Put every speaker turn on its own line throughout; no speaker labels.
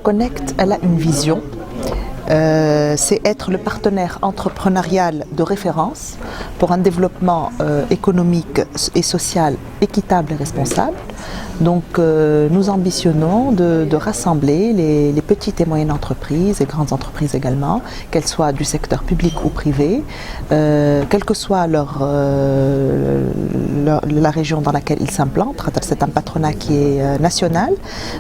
Connect, elle a une vision. C'est être le partenaire entrepreneurial de référence pour un développement économique et social équitable et responsable. Donc nous ambitionnons de rassembler les petites et moyennes entreprises et grandes entreprises également, qu'elles soient du secteur public ou privé, quelle que soit la région dans laquelle ils s'implantent. C'est un patronat qui est national.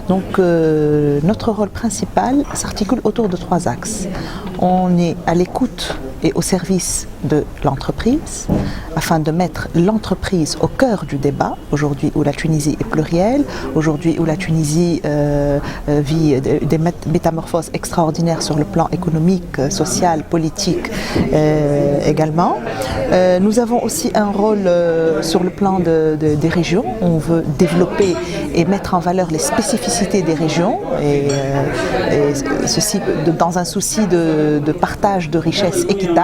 Donc notre rôle principal s'articule autour de 3 axes. On est à l'écoute et au service de l'entreprise, afin de mettre l'entreprise au cœur du débat, aujourd'hui où la Tunisie est plurielle, aujourd'hui où la Tunisie vit des métamorphoses extraordinaires sur le plan économique, social, politique également. Nous avons aussi un rôle sur le plan des régions. On veut développer et mettre en valeur les spécificités des régions, et ceci dans un souci de partage de richesses équitable.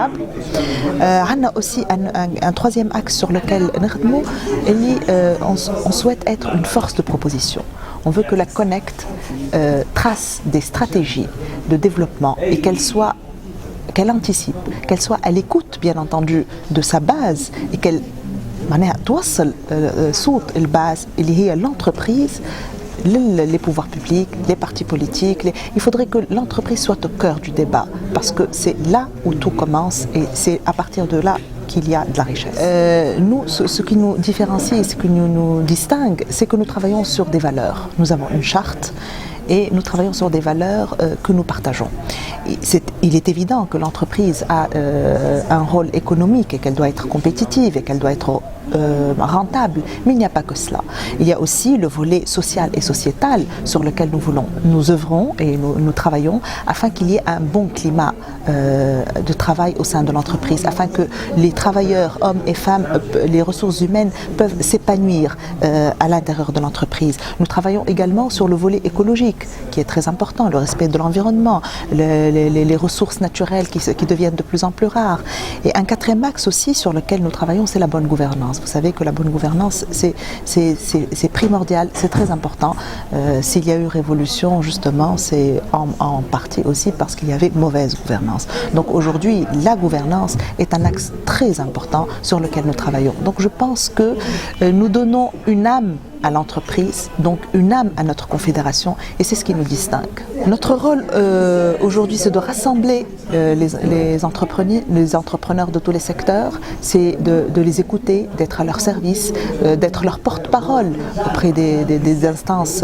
On a aussi un troisième axe sur lequel on souhaite être une force de proposition. On veut que la Connect trace des stratégies de développement et qu'elle anticipe, qu'elle soit à l'écoute bien entendu de sa base et qu'elle توصل صوت الباز اللي هي l'entreprise, les pouvoirs publics, les partis politiques. Il faudrait que l'entreprise soit au cœur du débat parce que c'est là où tout commence et c'est à partir de là qu'il y a de la richesse. Nous, ce qui nous différencie et ce qui nous distingue, c'est que nous travaillons sur des valeurs. Nous avons une charte et nous travaillons sur des valeurs que nous partageons. Il est évident que l'entreprise a un rôle économique et qu'elle doit être compétitive et qu'elle doit être rentable, mais il n'y a pas que cela. Il y a aussi le volet social et sociétal sur lequel nous œuvrons et nous travaillons afin qu'il y ait un bon climat de travail au sein de l'entreprise, afin que les travailleurs, hommes et femmes, les ressources humaines peuvent s'épanouir à l'intérieur de l'entreprise. Nous travaillons également sur le volet écologique qui est très important, le respect de l'environnement, les ressources naturelles qui deviennent de plus en plus rares. Et un quatrième axe aussi sur lequel nous travaillons, c'est la bonne gouvernance. Vous savez que la bonne gouvernance, c'est primordial, c'est très important. S'il y a eu révolution, justement, c'est en partie aussi parce qu'il y avait mauvaise gouvernance. Donc aujourd'hui, la gouvernance est un axe très important sur lequel nous travaillons. Donc je pense que nous donnons une âme à l'entreprise, donc une âme à notre confédération, et c'est ce qui nous distingue. Notre rôle aujourd'hui, c'est de rassembler les entrepreneurs de tous les secteurs, c'est de les écouter, d'être à leur service, d'être leur porte-parole auprès des instances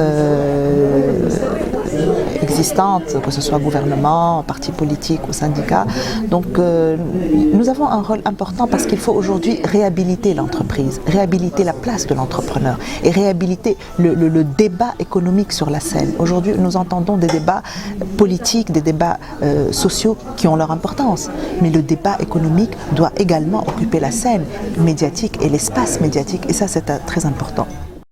existantes, que ce soit gouvernement, partis politiques ou syndicats. Donc nous avons un rôle important parce qu'il faut aujourd'hui réhabiliter l'entreprise, réhabiliter la place de l'entrepreneur et réhabiliter le débat économique sur la scène. Aujourd'hui, nous entendons des débats politiques, des débats sociaux qui ont leur importance, mais le débat économique doit également occuper la scène médiatique et l'espace médiatique, et ça c'est très important.